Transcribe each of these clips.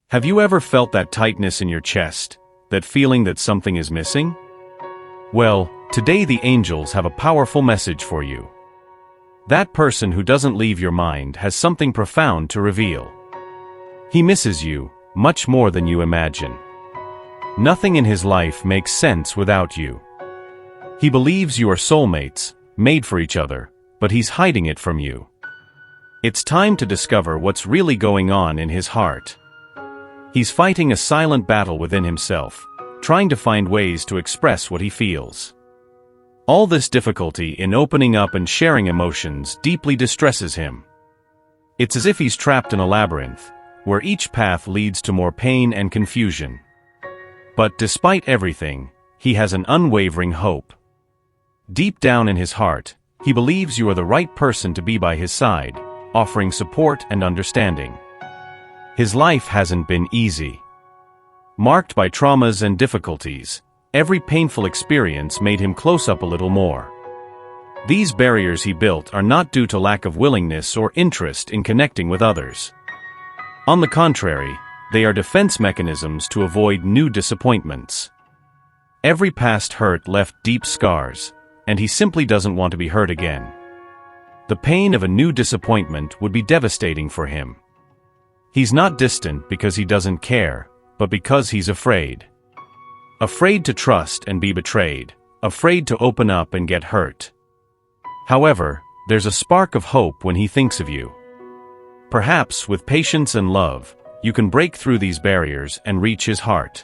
Have you ever felt that tightness in your chest, that feeling that something is missing? Well, today the angels have a powerful message for you. That person who doesn't leave your mind has something profound to reveal. He misses you, much more than you imagine. Nothing in his life makes sense without you. He believes you are soulmates, made for each other, but he's hiding it from you. It's time to discover what's really going on in his heart. He's fighting a silent battle within himself, trying to find ways to express what he feels. All this difficulty in opening up and sharing emotions deeply distresses him. It's as if he's trapped in a labyrinth, where each path leads to more pain and confusion. But despite everything, he has an unwavering hope. Deep down in his heart, he believes you are the right person to be by his side, offering support and understanding. His life hasn't been easy. Marked by traumas and difficulties, every painful experience made him close up a little more. These barriers he built are not due to lack of willingness or interest in connecting with others. On the contrary, they are defense mechanisms to avoid new disappointments. Every past hurt left deep scars, and he simply doesn't want to be hurt again. The pain of a new disappointment would be devastating for him. He's not distant because he doesn't care, but because he's afraid. Afraid to trust and be betrayed, afraid to open up and get hurt. However, there's a spark of hope when he thinks of you. Perhaps with patience and love, you can break through these barriers and reach his heart.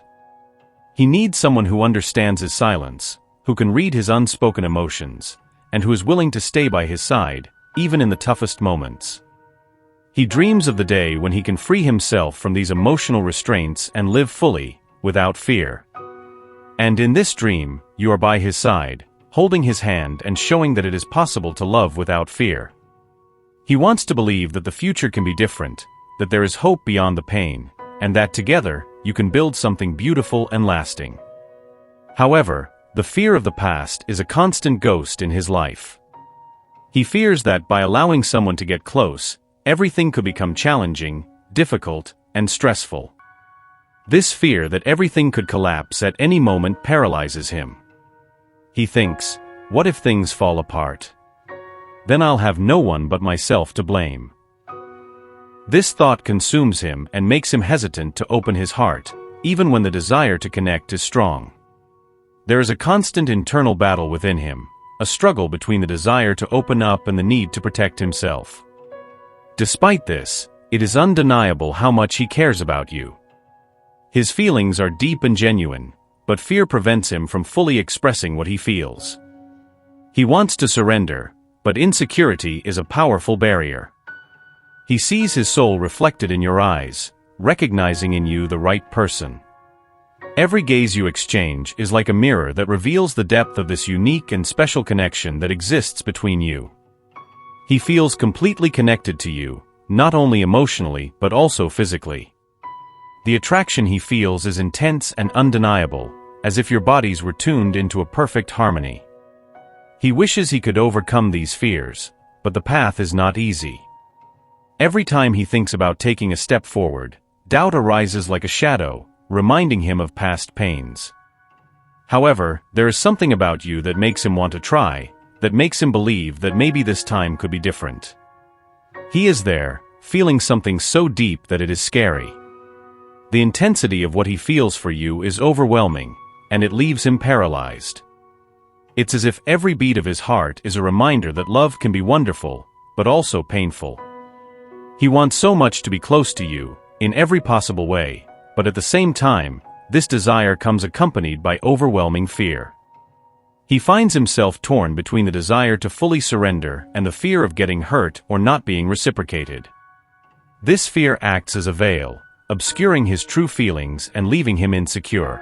He needs someone who understands his silence, who can read his unspoken emotions, and who is willing to stay by his side, even in the toughest moments. He dreams of the day when he can free himself from these emotional restraints and live fully, without fear. And in this dream, you are by his side, holding his hand and showing that it is possible to love without fear. He wants to believe that the future can be different, that there is hope beyond the pain, and that together, you can build something beautiful and lasting. However, the fear of the past is a constant ghost in his life. He fears that by allowing someone to get close, everything could become challenging, difficult, and stressful. This fear that everything could collapse at any moment paralyzes him. He thinks, what if things fall apart? Then I'll have no one but myself to blame. This thought consumes him and makes him hesitant to open his heart, even when the desire to connect is strong. There is a constant internal battle within him, a struggle between the desire to open up and the need to protect himself. Despite this, it is undeniable how much he cares about you. His feelings are deep and genuine, but fear prevents him from fully expressing what he feels. He wants to surrender, but insecurity is a powerful barrier. He sees his soul reflected in your eyes, recognizing in you the right person. Every gaze you exchange is like a mirror that reveals the depth of this unique and special connection that exists between you. He feels completely connected to you, not only emotionally but also physically. The attraction he feels is intense and undeniable, as if your bodies were tuned into a perfect harmony. He wishes he could overcome these fears, but the path is not easy. Every time he thinks about taking a step forward, doubt arises like a shadow, reminding him of past pains. However, there is something about you that makes him want to try, that makes him believe that maybe this time could be different. He is there, feeling something so deep that it is scary. The intensity of what he feels for you is overwhelming, and it leaves him paralyzed. It's as if every beat of his heart is a reminder that love can be wonderful, but also painful. He wants so much to be close to you, in every possible way, but at the same time, this desire comes accompanied by overwhelming fear. He finds himself torn between the desire to fully surrender and the fear of getting hurt or not being reciprocated. This fear acts as a veil, obscuring his true feelings and leaving him insecure.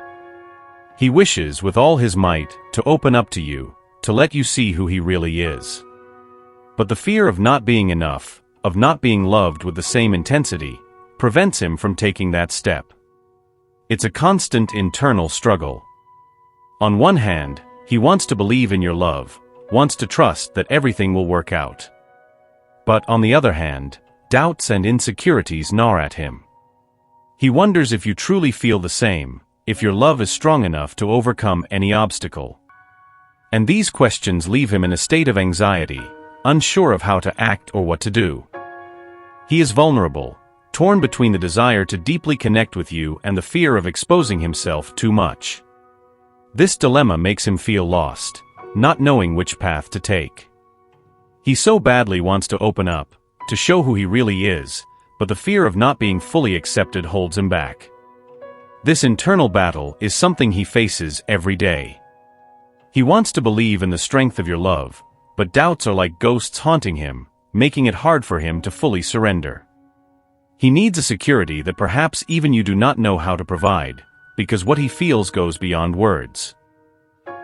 He wishes with all his might to open up to you, to let you see who he really is. But the fear of not being enough, of not being loved with the same intensity, prevents him from taking that step. It's a constant internal struggle. On one hand, he wants to believe in your love, wants to trust that everything will work out. But on the other hand, doubts and insecurities gnaw at him. He wonders if you truly feel the same, if your love is strong enough to overcome any obstacle. And these questions leave him in a state of anxiety, unsure of how to act or what to do. He is vulnerable, torn between the desire to deeply connect with you and the fear of exposing himself too much. This dilemma makes him feel lost, not knowing which path to take. He so badly wants to open up, to show who he really is, but the fear of not being fully accepted holds him back. This internal battle is something he faces every day. He wants to believe in the strength of your love, but doubts are like ghosts haunting him, making it hard for him to fully surrender. He needs a security that perhaps even you do not know how to provide, because what he feels goes beyond words.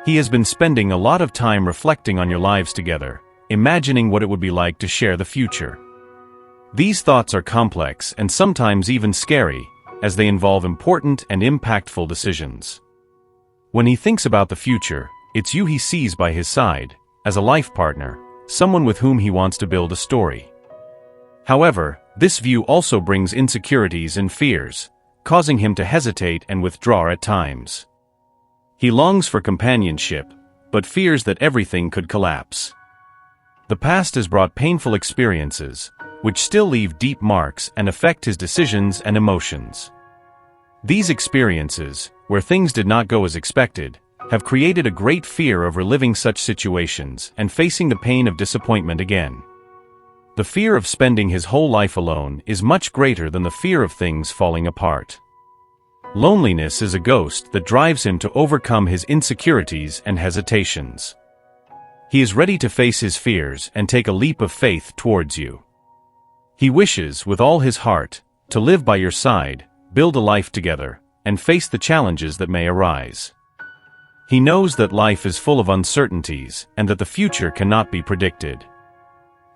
He has been spending a lot of time reflecting on your lives together, imagining what it would be like to share the future. These thoughts are complex and sometimes even scary, as they involve important and impactful decisions. When he thinks about the future, it's you he sees by his side, as a life partner, someone with whom he wants to build a story. However, this view also brings insecurities and fears, causing him to hesitate and withdraw at times. He longs for companionship, but fears that everything could collapse. The past has brought painful experiences, which still leave deep marks and affect his decisions and emotions. These experiences, where things did not go as expected, have created a great fear of reliving such situations and facing the pain of disappointment again. The fear of spending his whole life alone is much greater than the fear of things falling apart. Loneliness is a ghost that drives him to overcome his insecurities and hesitations. He is ready to face his fears and take a leap of faith towards you. He wishes, with all his heart, to live by your side, build a life together, and face the challenges that may arise. He knows that life is full of uncertainties and that the future cannot be predicted.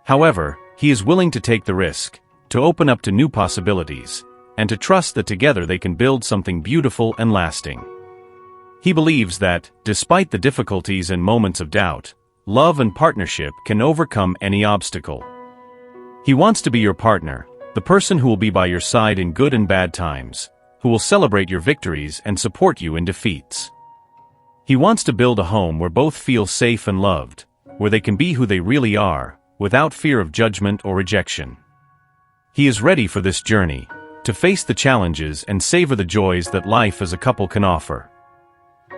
However, he is willing to take the risk, to open up to new possibilities, and to trust that together they can build something beautiful and lasting. He believes that, despite the difficulties and moments of doubt, love and partnership can overcome any obstacle. He wants to be your partner, the person who will be by your side in good and bad times, who will celebrate your victories and support you in defeats. He wants to build a home where both feel safe and loved, where they can be who they really are, without fear of judgment or rejection. He is ready for this journey, to face the challenges and savor the joys that life as a couple can offer.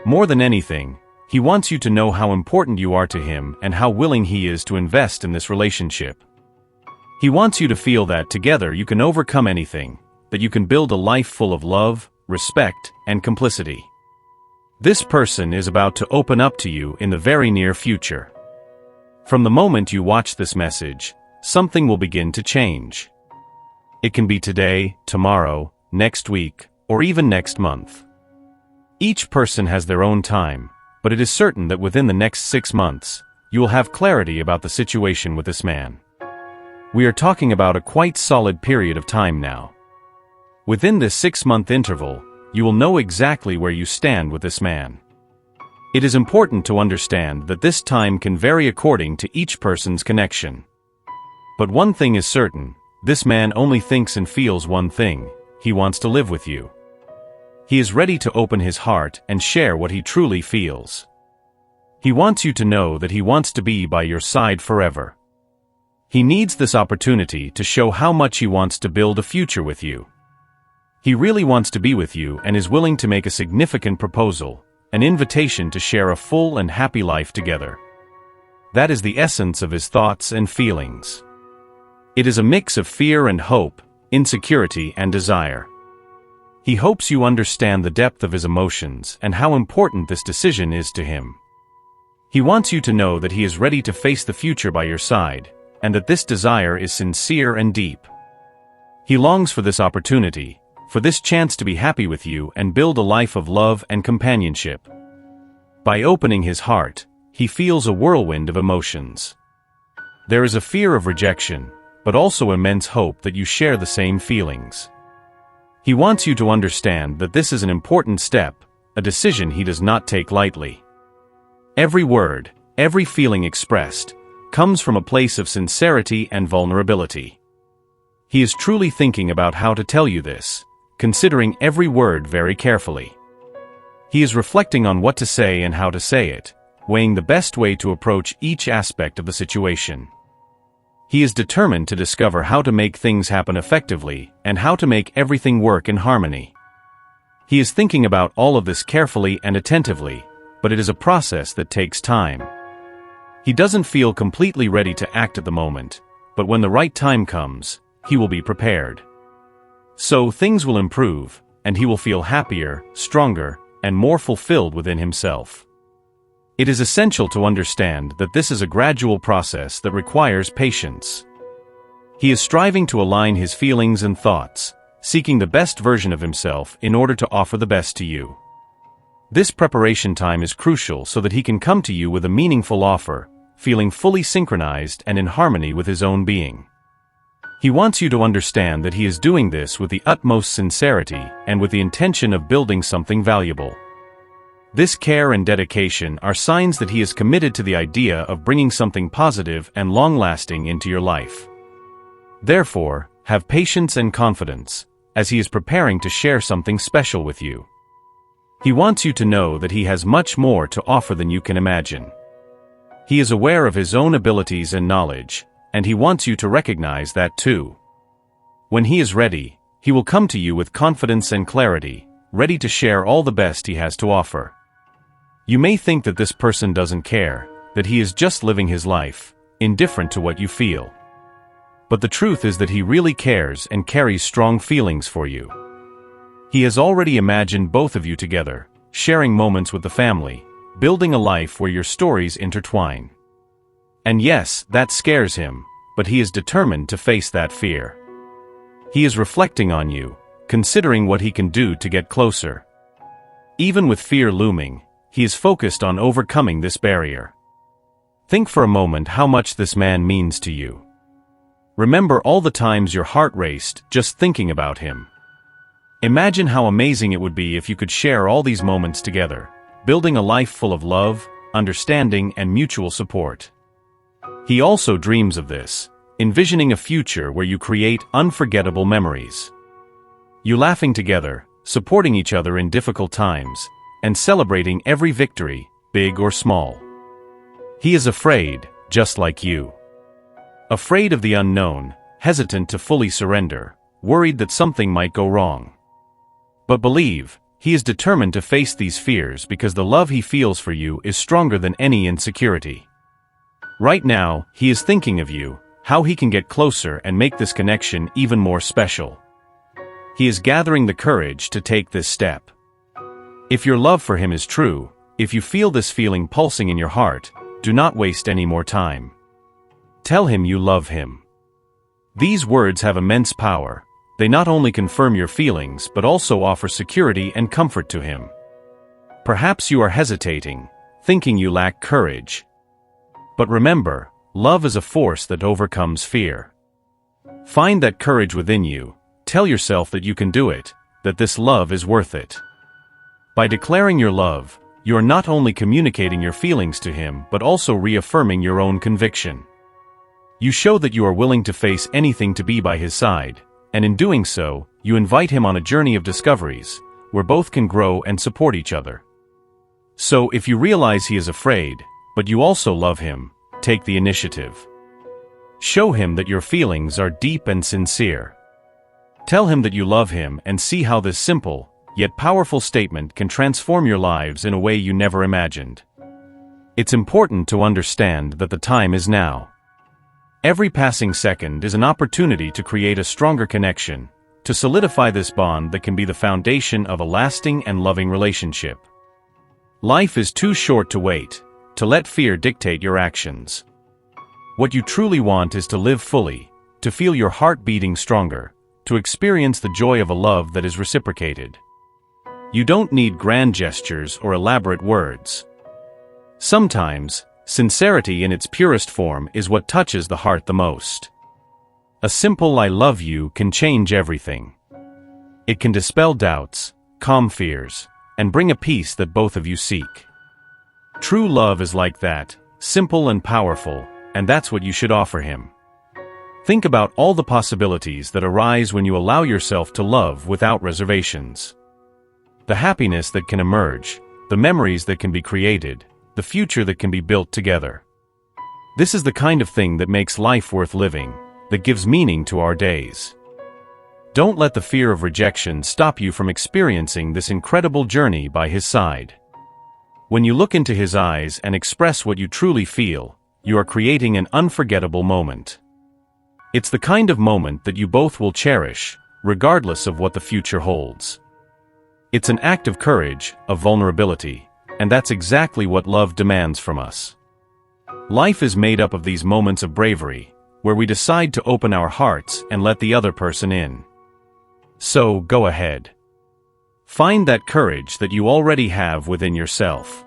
More than anything, he wants you to know how important you are to him and how willing he is to invest in this relationship. He wants you to feel that together you can overcome anything, that you can build a life full of love, respect, and complicity. This person is about to open up to you in the very near future. From the moment you watch this message, something will begin to change. It can be today, tomorrow, next week, or even next month. Each person has their own time, but it is certain that within the next 6 months, you will have clarity about the situation with this man. We are talking about a quite solid period of time now. Within this 6-month interval, you will know exactly where you stand with this man. It is important to understand that this time can vary according to each person's connection. But one thing is certain, this man only thinks and feels one thing: he wants to live with you. He is ready to open his heart and share what he truly feels. He wants you to know that he wants to be by your side forever. He needs this opportunity to show how much he wants to build a future with you. He really wants to be with you and is willing to make a significant proposal, an invitation to share a full and happy life together. That is the essence of his thoughts and feelings. It is a mix of fear and hope, insecurity and desire. He hopes you understand the depth of his emotions and how important this decision is to him. He wants you to know that he is ready to face the future by your side, and that this desire is sincere and deep. He longs for this opportunity, for this chance to be happy with you and build a life of love and companionship. By opening his heart, he feels a whirlwind of emotions. There is a fear of rejection, but also immense hope that you share the same feelings. He wants you to understand that this is an important step, a decision he does not take lightly. Every word, every feeling expressed, comes from a place of sincerity and vulnerability. He is truly thinking about how to tell you this, considering every word very carefully. He is reflecting on what to say and how to say it, weighing the best way to approach each aspect of the situation. He is determined to discover how to make things happen effectively and how to make everything work in harmony. He is thinking about all of this carefully and attentively, but it is a process that takes time. He doesn't feel completely ready to act at the moment, but when the right time comes, he will be prepared. So things will improve, and he will feel happier, stronger, and more fulfilled within himself. It is essential to understand that this is a gradual process that requires patience. He is striving to align his feelings and thoughts, seeking the best version of himself in order to offer the best to you. This preparation time is crucial so that he can come to you with a meaningful offer, feeling fully synchronized and in harmony with his own being. He wants you to understand that he is doing this with the utmost sincerity and with the intention of building something valuable. This care and dedication are signs that he is committed to the idea of bringing something positive and long-lasting into your life. Therefore, have patience and confidence, as he is preparing to share something special with you. He wants you to know that he has much more to offer than you can imagine. He is aware of his own abilities and knowledge, and he wants you to recognize that too. When he is ready, he will come to you with confidence and clarity, ready to share all the best he has to offer. You may think that this person doesn't care, that he is just living his life, indifferent to what you feel. But the truth is that he really cares and carries strong feelings for you. He has already imagined both of you together, sharing moments with the family, building a life where your stories intertwine. And yes, that scares him, but he is determined to face that fear. He is reflecting on you, considering what he can do to get closer. Even with fear looming, he is focused on overcoming this barrier. Think for a moment how much this man means to you. Remember all the times your heart raced just thinking about him. Imagine how amazing it would be if you could share all these moments together, building a life full of love, understanding, and mutual support. He also dreams of this, envisioning a future where you create unforgettable memories. You laughing together, supporting each other in difficult times, and celebrating every victory, big or small. He is afraid, just like you. Afraid of the unknown, hesitant to fully surrender, worried that something might go wrong. But believe, he is determined to face these fears because the love he feels for you is stronger than any insecurity. Right now, he is thinking of you, how he can get closer and make this connection even more special. He is gathering the courage to take this step. If your love for him is true, if you feel this feeling pulsing in your heart, do not waste any more time. Tell him you love him. These words have immense power. They not only confirm your feelings but also offer security and comfort to him. Perhaps you are hesitating, thinking you lack courage. But remember, love is a force that overcomes fear. Find that courage within you, tell yourself that you can do it, that this love is worth it. By declaring your love, you are not only communicating your feelings to him but also reaffirming your own conviction. You show that you are willing to face anything to be by his side, and in doing so, you invite him on a journey of discoveries, where both can grow and support each other. So if you realize he is afraid, but you also love him, take the initiative. Show him that your feelings are deep and sincere. Tell him that you love him and see how this simple, yet powerful statement can transform your lives in a way you never imagined. It's important to understand that the time is now. Every passing second is an opportunity to create a stronger connection, to solidify this bond that can be the foundation of a lasting and loving relationship. Life is too short to wait, to let fear dictate your actions. What you truly want is to live fully, to feel your heart beating stronger, to experience the joy of a love that is reciprocated. You don't need grand gestures or elaborate words. Sometimes, sincerity in its purest form is what touches the heart the most. A simple "I love you" can change everything. It can dispel doubts, calm fears, and bring a peace that both of you seek. True love is like that, simple and powerful, and that's what you should offer him. Think about all the possibilities that arise when you allow yourself to love without reservations. The happiness that can emerge, the memories that can be created, the future that can be built together. This is the kind of thing that makes life worth living, that gives meaning to our days. Don't let the fear of rejection stop you from experiencing this incredible journey by his side. When you look into his eyes and express what you truly feel, you are creating an unforgettable moment. It's the kind of moment that you both will cherish, regardless of what the future holds. It's an act of courage, of vulnerability, and that's exactly what love demands from us. Life is made up of these moments of bravery, where we decide to open our hearts and let the other person in. So, go ahead. Find that courage that you already have within yourself.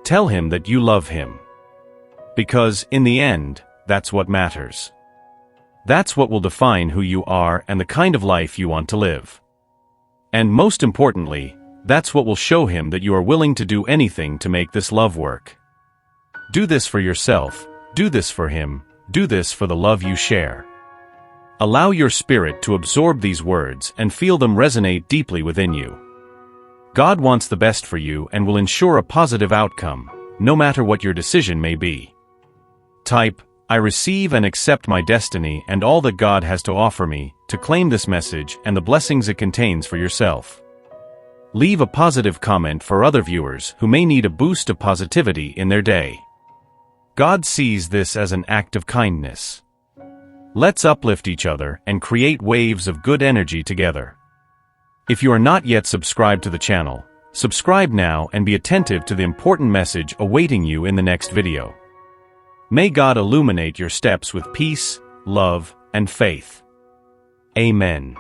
Tell him that you love him. Because, in the end, that's what matters. That's what will define who you are and the kind of life you want to live. And most importantly, that's what will show him that you are willing to do anything to make this love work. Do this for yourself, do this for him, do this for the love you share. Allow your spirit to absorb these words and feel them resonate deeply within you. God wants the best for you and will ensure a positive outcome, no matter what your decision may be. Type, "I receive and accept my destiny and all that God has to offer me," to claim this message and the blessings it contains for yourself. Leave a positive comment for other viewers who may need a boost of positivity in their day. God sees this as an act of kindness. Let's uplift each other and create waves of good energy together. If you are not yet subscribed to the channel, subscribe now and be attentive to the important message awaiting you in the next video. May God illuminate your steps with peace, love, and faith. Amen.